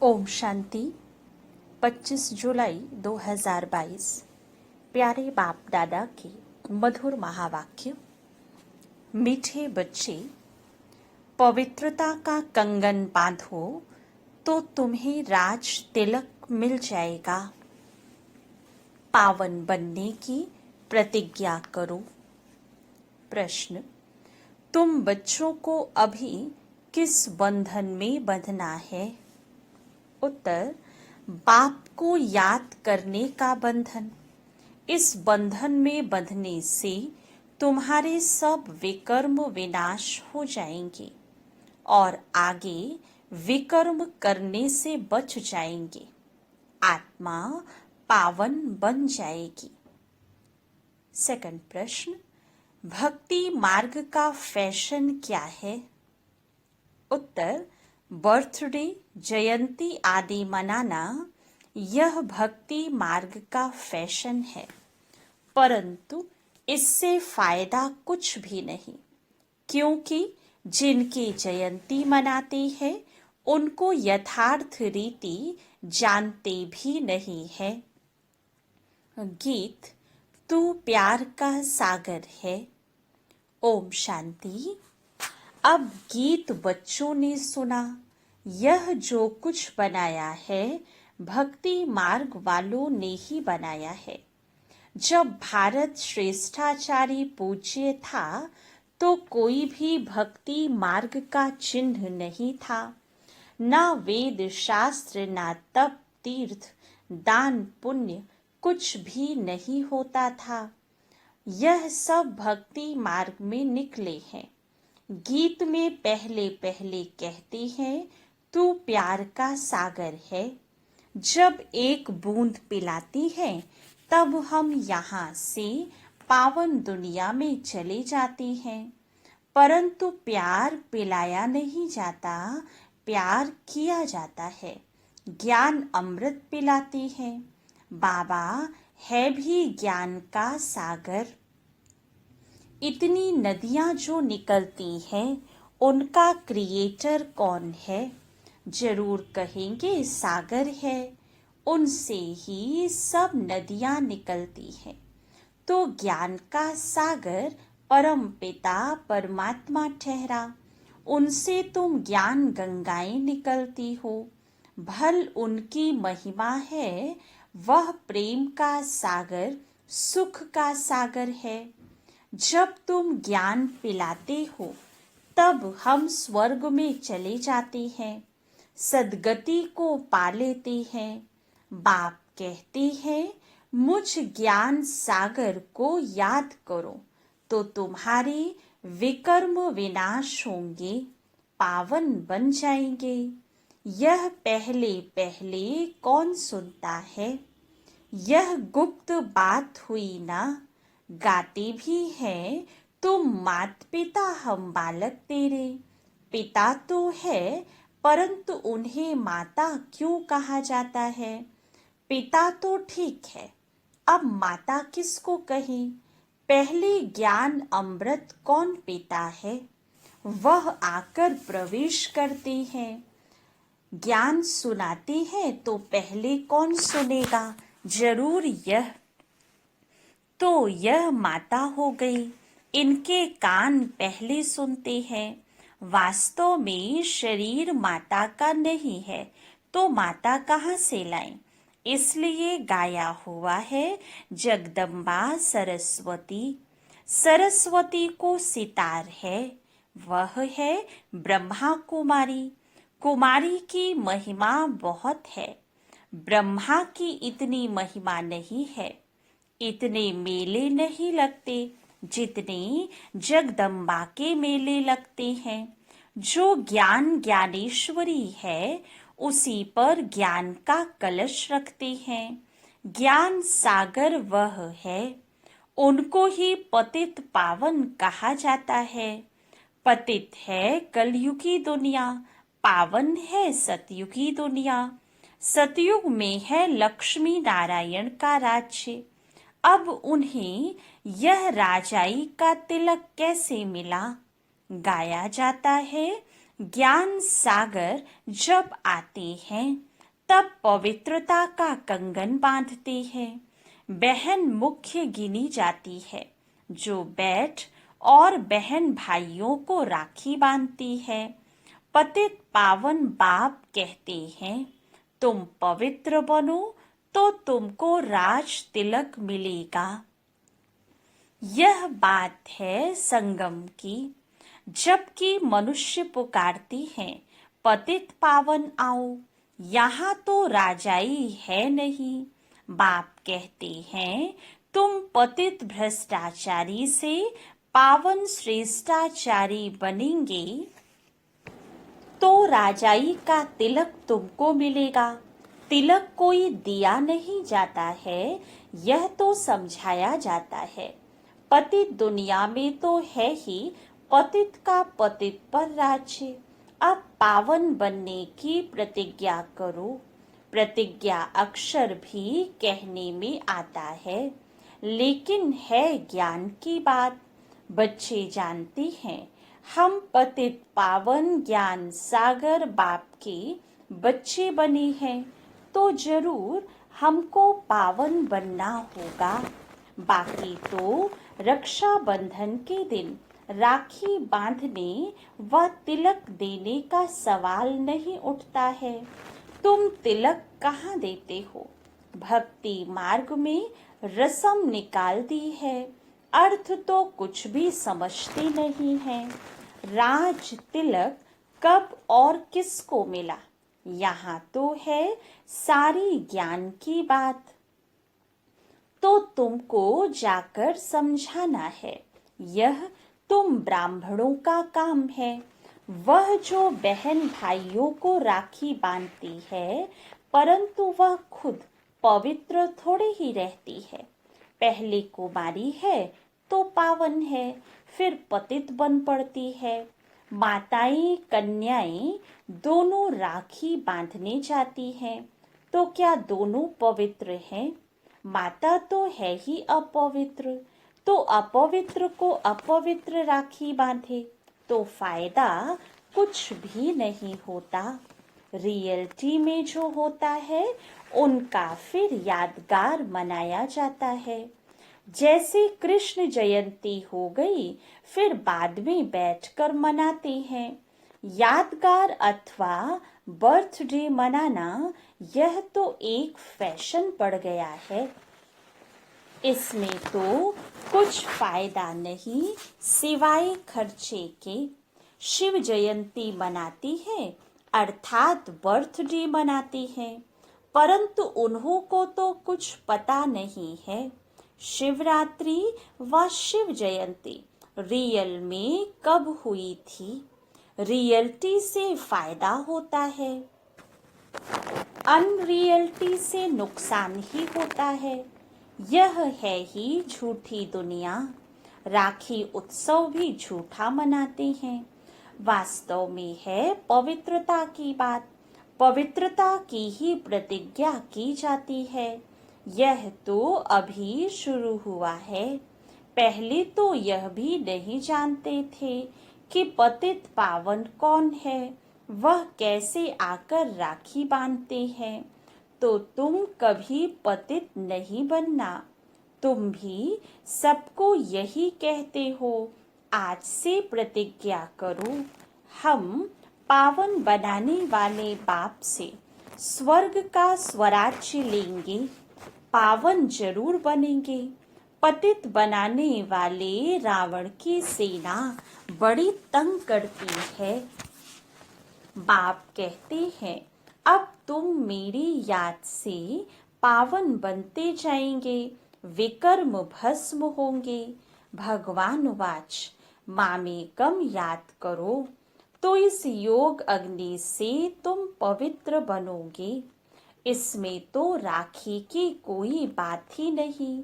ओम शांति 25 जुलाई 2022 प्यारे बाप दादा के मधुर महावाक्य। मीठे बच्चे, पवित्रता का कंगन बांधो तो तुम्हें राज तिलक मिल जाएगा। पावन बनने की प्रतिज्ञा करो। प्रश्न, तुम बच्चों को अभी किस बंधन में बंधना है? उत्तर, बाप को याद करने का बंधन। इस बंधन में बंधने से तुम्हारे सब विकर्म विनाश हो जाएंगे और आगे विकर्म करने से बच जाएंगे। आत्मा पावन बन जाएगी। सेकंड प्रश्न, भक्ति मार्ग का फैशन क्या है? उत्तर, बर्थडे, जयंती आदि मनाना यह भक्ति मार्ग का फैशन है, परंतु इससे फायदा कुछ भी नहीं, क्योंकि जिनकी जयंती मनाते हैं उनको यथार्थ रीति जानते भी नहीं है। गीत, तू प्यार का सागर है। ओम शांति। अब गीत बच्चों ने सुना। यह जो कुछ बनाया है भक्ति मार्ग वालों ने ही बनाया है। जब भारत श्रेष्ठाचारी पूज्य था तो कोई भी भक्ति मार्ग का चिन्ह नहीं था। न वेद शास्त्र, न तप, तीर्थ, दान, पुण्य कुछ भी नहीं होता था। यह सब भक्ति मार्ग में निकले हैं। गीत में पहले पहले कहते हैं, तू प्यार का सागर है। जब एक बूंद पिलाती है तब हम यहाँ से पावन दुनिया में चले जाते हैं, परंतु प्यार पिलाया नहीं जाता, प्यार किया जाता है। ज्ञान अमृत पिलाते हैं। बाबा है भी ज्ञान का सागर। इतनी नदियां जो निकलती हैं उनका क्रिएटर कौन है? जरूर कहेंगे सागर है। उनसे ही सब नदियां निकलती हैं। तो ज्ञान का सागर परम पिता परमात्मा ठहरा। उनसे तुम ज्ञान गंगाएं निकलती हो। भल उनकी महिमा है। वह प्रेम का सागर, सुख का सागर है। जब तुम ज्ञान पिलाते हो तब हम स्वर्ग में चले जाते हैं, सद्गति को पा लेते हैं। बाप कहते हैं, मुझ ज्ञान सागर को याद करो तो तुम्हारे विकर्म विनाश होंगे, पावन बन जाएंगे। यह पहले पहले कौन सुनता है? यह गुप्त बात हुई ना। गाते भी हैं, तुम मात पिता हम बालक तेरे। पिता तो है परंतु उन्हें माता क्यों कहा जाता है? पिता तो ठीक है, अब माता किसको कहें? पहले ज्ञान अमृत कौन पीता है? वह आकर प्रवेश करते हैं। ज्ञान सुनाते हैं तो पहले कौन सुनेगा? जरूर यह माता हो गई। इनके कान पहले सुनते हैं। वास्तव में शरीर माता का नहीं है तो माता कहाँ से लाएं? इसलिए गाया हुआ है, जगदम्बा सरस्वती। सरस्वती को सितार है, वह है ब्रह्मा कुमारी। कुमारी की महिमा बहुत है, ब्रह्मा की इतनी महिमा नहीं है। इतने मेले नहीं लगते जितने जगदम्बा के मेले लगते हैं। जो ज्ञान ज्ञानेश्वरी है उसी पर ज्ञान का कलश रखते हैं। ज्ञान सागर वह है, उनको ही पतित पावन कहा जाता है। पतित है कलयुगी दुनिया, पावन है सतयुगी दुनिया। सतयुग में है लक्ष्मी नारायण का राज्य। अब उन्हें यह राजाई का तिलक कैसे मिला? गाया जाता है, ज्ञान सागर जब आते हैं तब पवित्रता का कंगन बांधते हैं। बहन मुख्य गिनी जाती है, जो बैठ और बहन भाइयों को राखी बांधती है। पतित पावन बाप कहते हैं, तुम पवित्र बनो तो तुमको राज तिलक मिलेगा। यह बात है संगम की। जबकि मनुष्य पुकारती हैं, पतित पावन आओ, यहाँ तो राजाई है नहीं। बाप कहते हैं, तुम पतित भ्रष्टाचारी से पावन श्रेष्ठाचारी बनेंगे तो राजाई का तिलक तुमको मिलेगा। तिलक कोई दिया नहीं जाता है, यह तो समझाया जाता है। पतित दुनिया में तो है ही, पतित का पतित पर राज्य। अब पावन बनने की प्रतिज्ञा करो। प्रतिज्ञा अक्षर भी कहने में आता है, लेकिन है ज्ञान की बात। बच्चे जानते हैं, हम पतित पावन ज्ञान सागर बाप के बच्चे बने हैं, तो जरूर हमको पावन बनना होगा। बाकी तो रक्षा बंधन के दिन राखी बांधने व तिलक देने का सवाल नहीं उठता है। तुम तिलक कहाँ देते हो? भक्ति मार्ग में रस्म निकाल दी है, अर्थ तो कुछ भी समझते नहीं हैं। राज तिलक कब और किसको मिला, यहाँ तो है सारी ज्ञान की बात। तो तुमको जाकर समझाना है, यह तुम ब्राह्मणों का काम है। वह जो बहन भाइयों को राखी बांधती है, परंतु वह खुद पवित्र थोड़े ही रहती है। पहले कुमारी है तो पावन है, फिर पतित बन पड़ती है। माताएं कन्याएं दोनों राखी बांधने जाती हैं, तो क्या दोनों पवित्र हैं? माता तो है ही अपवित्र, तो अपवित्र को अपवित्र राखी बांधे तो फायदा कुछ भी नहीं होता। रियलिटी में जो होता है उनका फिर यादगार मनाया जाता है। जैसे कृष्ण जयंती हो गई, फिर बाद में बैठकर मनाते हैं। यादगार अथवा बर्थडे मनाना यह तो एक फैशन पड़ गया है। इसमें तो कुछ फायदा नहीं सिवाय खर्चे के। शिव जयंती मनाती है अर्थात बर्थडे मनाती है, परंतु उन्हों को तो कुछ पता नहीं है। शिवरात्रि व शिव जयंती रियल में कब हुई थी? रियलिटी से फायदा होता है, अनरियलिटी से नुकसान ही होता है। यह है ही झूठी दुनिया। राखी उत्सव भी झूठा मनाते हैं, वास्तव में है पवित्रता की बात। पवित्रता की ही प्रतिज्ञा की जाती है। यह तो अभी शुरू हुआ है। पहले तो यह भी नहीं जानते थे कि पतित पावन कौन है, वह कैसे आकर राखी बांधते हैं। तो तुम कभी पतित नहीं बनना। तुम भी सबको यही कहते हो, आज से प्रतिज्ञा करो, हम पावन बनाने वाले बाप से स्वर्ग का स्वराज्य लेंगे, पावन जरूर बनेंगे। पतित बनाने वाले रावण की सेना बड़ी तंग करती है। बाप कहते हैं, अब तुम मेरी याद से पावन बनते जाएंगे, विकर्म भस्म होंगे। भगवान वाच, मामेकम याद करो, तो इस योग अग्नि से तुम पवित्र बनोगे। इसमें तो राखी की कोई बात ही नहीं।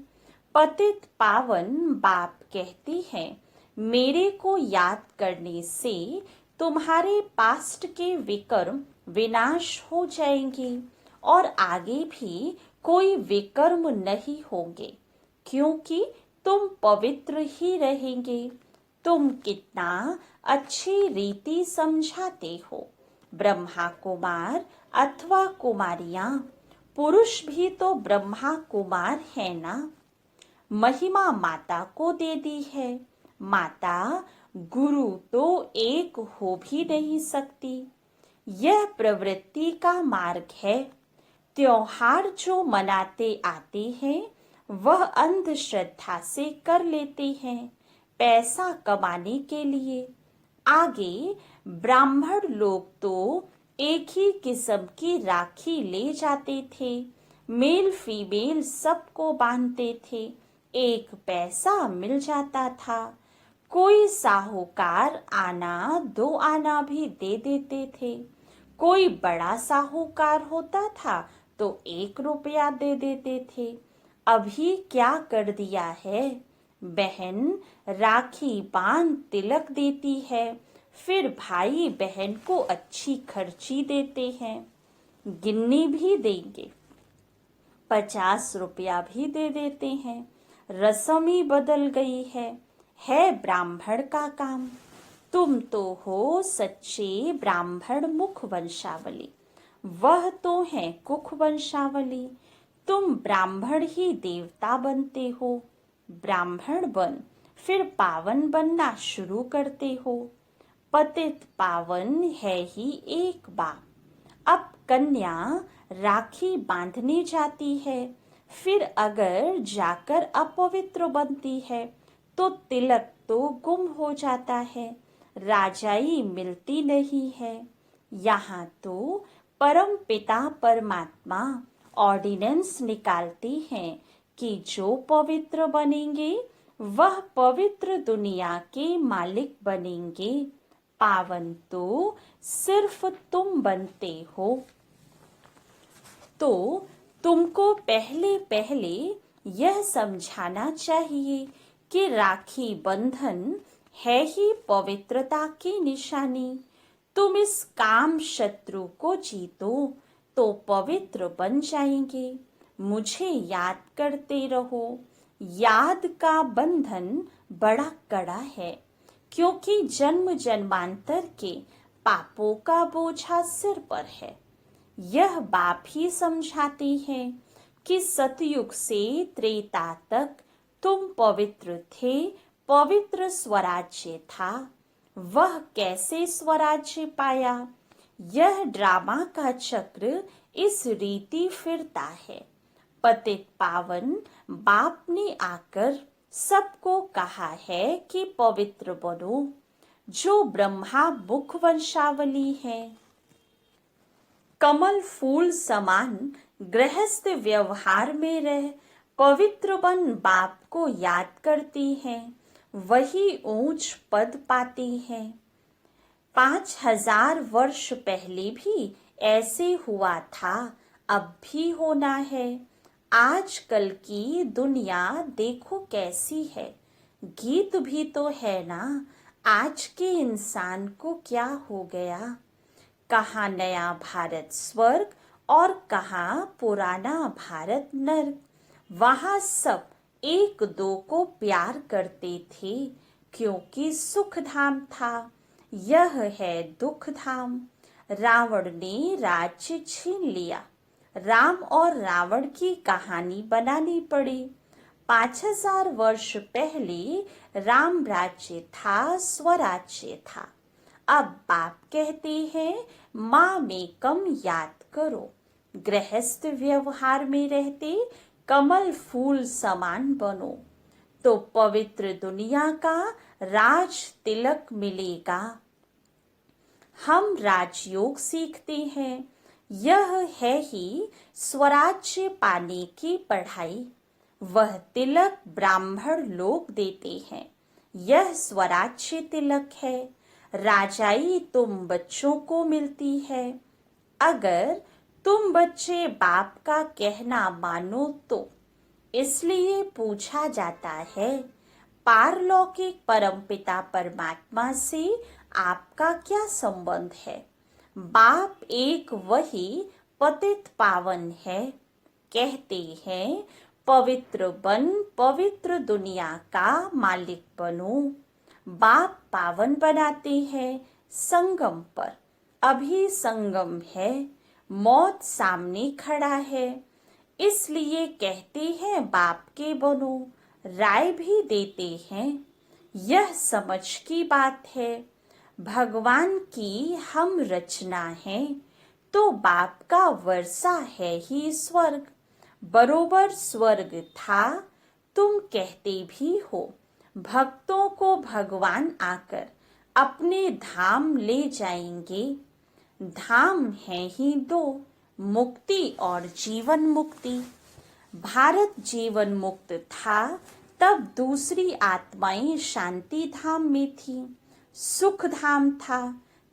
पतित पावन बाप कहते हैं, मेरे को याद करने से तुम्हारे पास्ट के विकर्म विनाश हो जाएंगे और आगे भी कोई विकर्म नहीं होंगे, क्योंकि तुम पवित्र ही रहेंगे। तुम कितना अच्छी रीति समझाते हो। ब्रह्मा कुमार अथवा कुमारियां, पुरुष भी तो ब्रह्मा कुमार है ना। महिमा माता को दे दी है। माता गुरु तो एक हो भी नहीं सकती। यह प्रवृत्ति का मार्ग है। त्योहार जो मनाते आते हैं वह अंधश्रद्धा से कर लेते हैं पैसा कमाने के लिए। आगे ब्राह्मण लोग तो एक ही किस्म की राखी ले जाते थे, मेल फीमेल सबको बांधते थे, एक पैसा मिल जाता था। कोई साहूकार आना 2 आना भी दे देते थे। कोई बड़ा साहूकार होता था तो 1 रुपया दे देते थे। अभी क्या कर दिया है, बहन राखी बांध तिलक देती है, फिर भाई बहन को अच्छी खर्ची देते हैं, गिन्नी भी देंगे, 50 रुपया भी दे देते हैं। रस्म ही बदल गई है ब्राह्मण का काम। तुम तो हो सच्चे ब्राह्मण मुख वंशावली, वह तो है कुख वंशावली। तुम ब्राह्मण ही देवता बनते हो, ब्राह्मण बन फिर पावन बनना शुरू करते हो। पतित पावन है ही एक बाप। अब कन्या राखी बांधने जाती है, फिर अगर जाकर अपवित्र बनती है तो तिलक तो गुम हो जाता है, राजाई मिलती नहीं है। यहाँ तो परम पिता परमात्मा ऑर्डिनेंस निकालती हैं कि जो पवित्र बनेंगे वह पवित्र दुनिया के मालिक बनेंगे। पावन तो सिर्फ तुम बनते हो। तो तुमको पहले पहले यह समझाना चाहिए कि राखी बंधन है ही पवित्रता की निशानी। तुम इस काम शत्रु को जीतो तो पवित्र बन जाएंगे। मुझे याद करते रहो। याद का बंधन बड़ा कड़ा है, क्योंकि जन्म जन्मांतर के पापों का बोझा सिर पर है। यह बाप ही समझाती है कि सतयुग से त्रेता तक तुम पवित्र थे, पवित्र स्वराज्य था। वह कैसे स्वराज्य पाया? यह ड्रामा का चक्र इस रीति फिरता है। पतित पावन बाप ने आकर सबको कहा है कि पवित्र बनो, जो ब्रह्मा मुख वंशावली है। कमल फूल समान गृहस्थ व्यवहार में रह पवित्र बन बाप को याद करती हैं, वही ऊंच पद पाती हैं। 5000 वर्ष पहले भी ऐसे हुआ था, अब भी होना है। आजकल की दुनिया देखो कैसी है। गीत भी तो है ना, आज के इंसान को क्या हो गया। कहाँ नया भारत स्वर्ग और कहाँ पुराना भारत नर्क। वहाँ सब एक दो को प्यार करते थे, क्योंकि सुख धाम था। यह है दुख धाम। रावण ने राज्य छीन लिया, राम और रावण की कहानी बनानी पड़ी। 5000 वर्ष पहले राम राज्य था, स्वराज्य था। अब बाप कहते हैं माँ में कम याद करो, गृहस्थ व्यवहार में रहते कमल फूल समान बनो, तो पवित्र दुनिया का राज तिलक मिलेगा। हम राजयोग सीखते हैं, यह है ही स्वराज्य पाने की पढ़ाई। वह तिलक ब्राह्मण लोग देते हैं, यह स्वराज्य तिलक है। राजाई तुम बच्चों को मिलती है। अगर तुम बच्चे बाप का कहना मानो तो इसलिए पूछा जाता है, पारलौकिक परमपिता परमात्मा से आपका क्या संबंध है? बाप एक वही पतित पावन है। कहते हैं पवित्र बन पवित्र दुनिया का मालिक बनो। बाप पावन बनाते हैं संगम पर। अभी संगम है, मौत सामने खड़ा है, इसलिए कहते हैं बाप के बनो। राय भी देते हैं, यह समझ की बात है। भगवान की हम रचना है, तो बाप का वर्षा है ही स्वर्ग, बरोबर स्वर्ग था। तुम कहते भी हो भक्तों को भगवान आकर अपने धाम ले जाएंगे। धाम है ही दो, मुक्ति और जीवन मुक्ति। भारत जीवन मुक्त था, तब दूसरी आत्माएं शांति धाम में थी। सुख धाम था,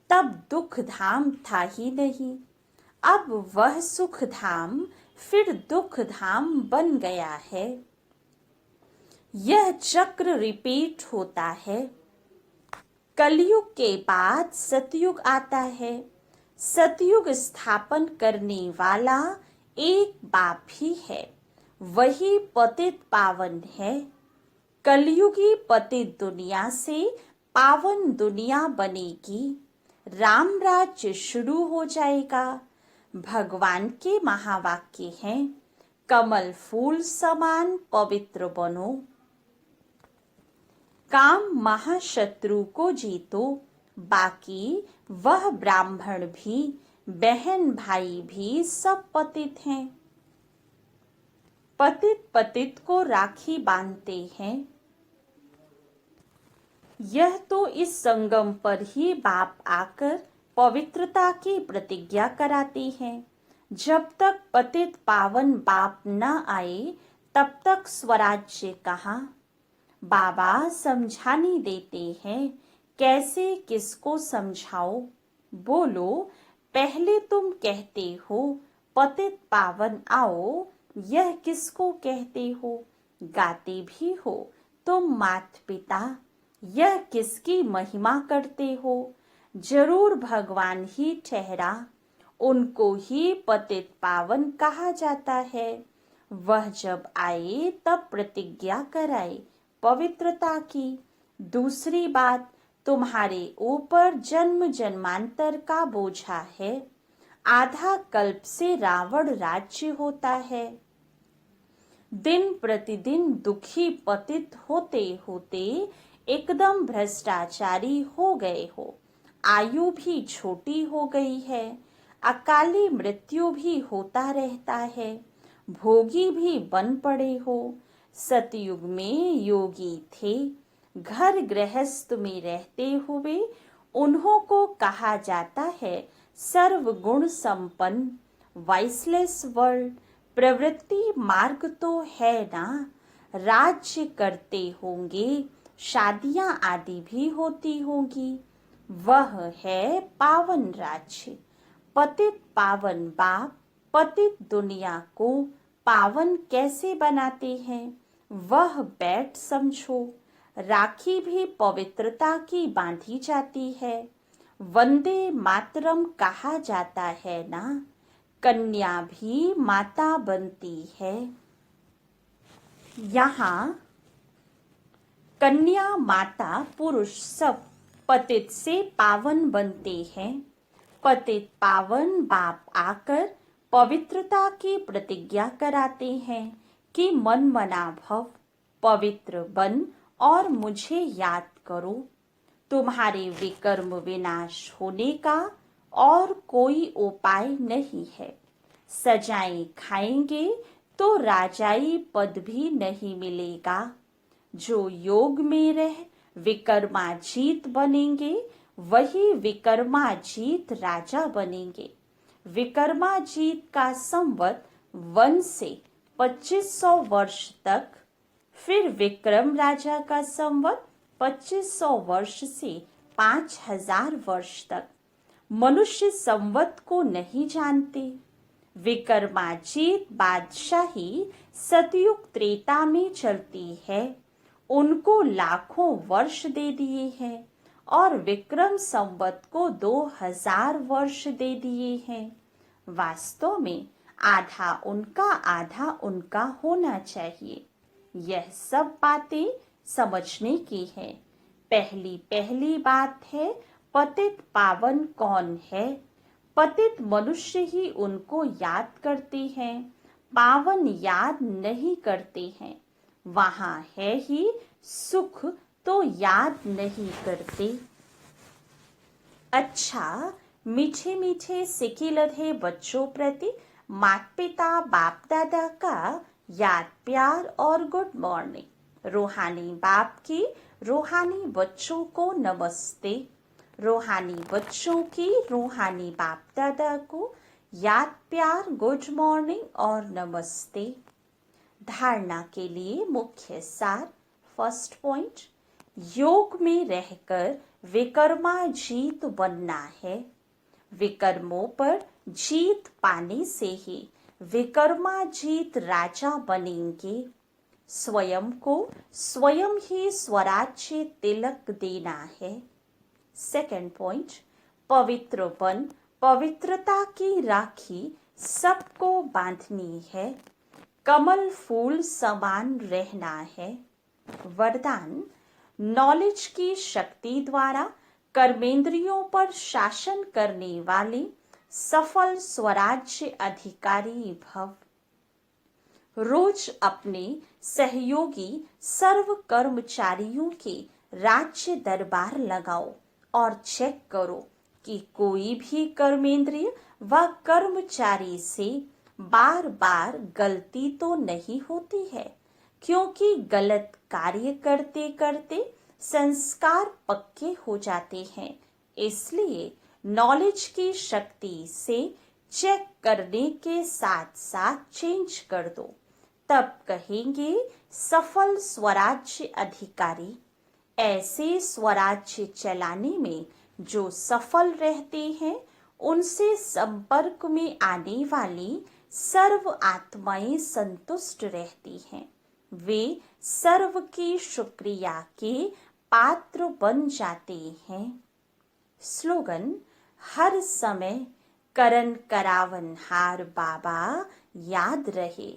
तब दुख धाम था ही नहीं। अब वह सुख धाम फिर दुख धाम बन गया है। यह चक्र रिपीट होता है। कलयुग के बाद सतयुग आता है। सतयुग स्थापन करने वाला एक बाप ही है, वही पतित पावन है। कलयुगी पतित दुनिया से पावन दुनिया बनेगी। राम राज्य शुरू हो जाएगा। भगवान के महावाक्य हैं, कमल फूल समान पवित्र बनो। काम महाशत्रु को जीतो, बाकी वह ब्राह्मण भी, बहन भाई भी सब पतित हैं। पतित पतित को राखी बांधते हैं। यह तो इस संगम पर ही बाप आकर पवित्रता की प्रतिज्ञा कराते हैं। जब तक पतित पावन बाप न आए तब तक स्वराज्य कहाँ। बाबा समझाने देते हैं, कैसे किसको समझाओ। बोलो, पहले तुम कहते हो पतित पावन आओ, यह किसको कहते हो। गाते भी हो तुम मात पिता, यह किसकी महिमा करते हो। जरूर भगवान ही ठहरा, उनको ही पतित पावन कहा जाता है। वह जब आए तब प्रतिज्ञा कराए पवित्रता की। दूसरी बात, तुम्हारे ऊपर जन्म जन्मांतर का बोझा है। आधा कल्प से रावण राज्य होता है। दिन प्रतिदिन दुखी पतित होते होते एकदम भ्रष्टाचारी हो गए हो। आयु भी छोटी हो गई है। अकाली मृत्यु भी होता रहता है। भोगी भी बन पड़े हो। सतयुग में योगी थे, घर गृहस्थ में रहते हुए उन्हों को कहा जाता है सर्वगुण संपन्न। वाइसलेस वर्ल्ड, प्रवृत्ति मार्ग तो है ना। राज्य करते होंगे, शादियां आदि भी होती होंगी। वह है पावन राज्य। पतित पावन बाप पतित दुनिया को पावन कैसे बनाते हैं, वह बैठ समझो। राखी भी पवित्रता की बांधी जाती है। वंदे मातरम कहा जाता है ना। कन्या भी माता बनती है। यहाँ कन्या माता पुरुष सब पतित से पावन बनते हैं। पतित पावन बाप आकर पवित्रता की प्रतिज्ञा कराते हैं कि मन मना भव, पवित्र बन और मुझे याद करो। तुम्हारे विकर्म विनाश होने का और कोई उपाय नहीं है। सजाएं खाएंगे तो राजाई पद भी नहीं मिलेगा। जो योग में रह विकर्माजीत बनेंगे, वही विकर्माजीत राजा बनेंगे। विकर्माजीत का संवत 1 से 2500 वर्ष तक, फिर विक्रम राजा का संवत 2500 वर्ष से 5000 वर्ष तक। मनुष्य संवत को नहीं जानते। विकर्माजीत बादशाही सतयुग त्रेता में चलती है। उनको लाखों वर्ष दे दिए हैं और विक्रम संवत को 2000 वर्ष दे दिए हैं। वास्तव में आधा उनका होना चाहिए। यह सब बातें समझने की है। पहली बात है, पतित पावन कौन है। पतित मनुष्य ही उनको याद करते हैं, पावन याद नहीं करते हैं। वहां है ही सुख तो याद नहीं करते। अच्छा, मीठे मीठे सिके लधे बच्चों प्रति माता पिता बाप दादा का याद प्यार और गुड मॉर्निंग। रूहानी बाप की रूहानी बच्चों को नमस्ते। रूहानी बच्चों की रूहानी बाप दादा को याद प्यार गुड मॉर्निंग और नमस्ते। धारणा के लिए मुख्य सार। फर्स्ट पॉइंट, योग में रहकर विकर्माजीत बनना है। विकर्मों पर जीत पाने से ही विकर्माजीत राजा बनेंगे। स्वयं को स्वयं ही स्वराज्य तिलक देना है। सेकंड पॉइंट, पवित्र बन पवित्रता की राखी सबको बांधनी है। कमल फूल समान रहना है। वरदान, नॉलेज की शक्ति द्वारा कर्मेंद्रियों पर शासन करने वाले सफल स्वराज्य अधिकारी भव। रोज अपने सहयोगी सर्व कर्मचारियों के राज्य दरबार लगाओ और चेक करो कि कोई भी कर्मेंद्रिय व कर्मचारी से बार बार गलती तो नहीं होती है, क्योंकि गलत कार्य करते करते संस्कार पक्के हो जाते हैं। इसलिए नॉलेज की शक्ति से चेक करने के साथ साथ चेंज कर दो, तब कहेंगे सफल स्वराज्य अधिकारी। ऐसे स्वराज्य चलाने में जो सफल रहते हैं, उनसे संपर्क में आने वाली सर्व आत्माएं संतुष्ट रहती हैं। वे सर्व की शुक्रिया के पात्र बन जाते हैं। स्लोगन, हर समय करन करावन हार बाबा याद रहे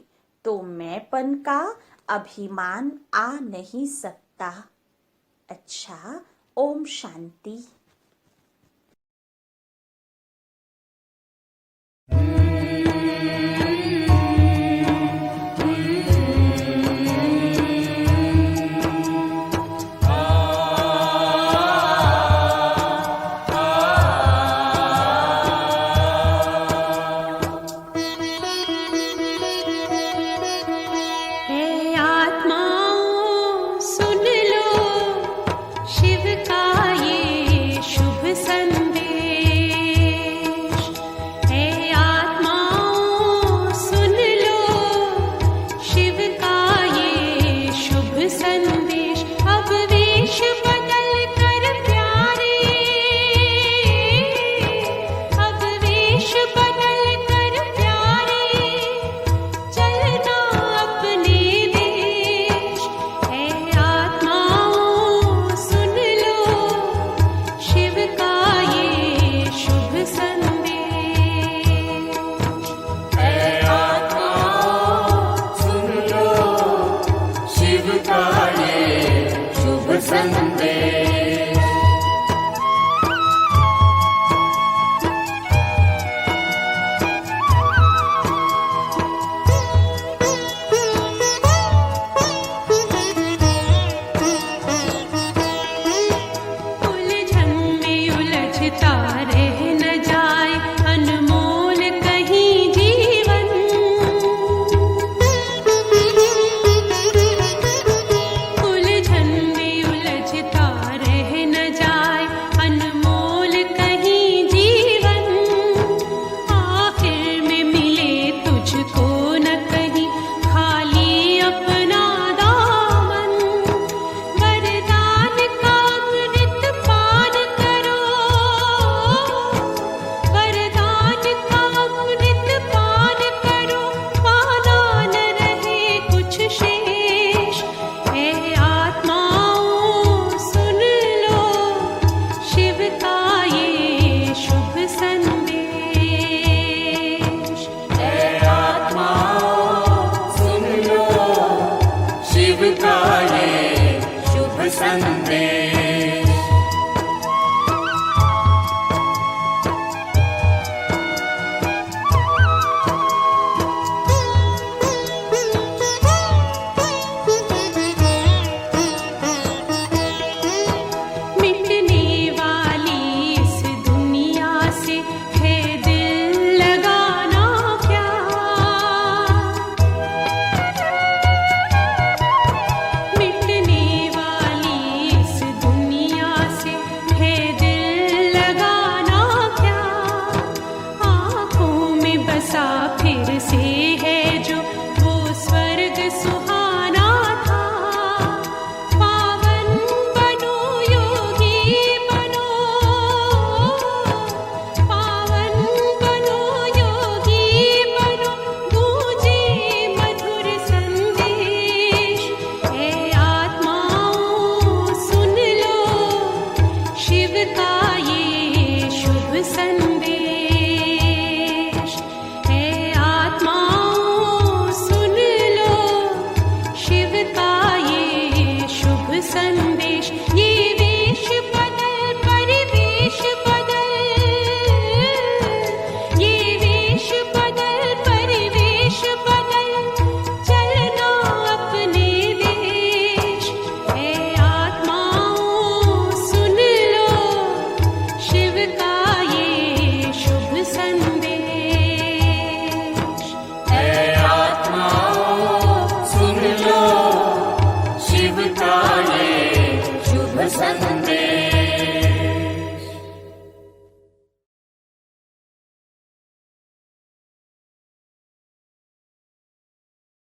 तो मैंपन का अभिमान आ नहीं सकता। अच्छा, ओम शांति। संदेश।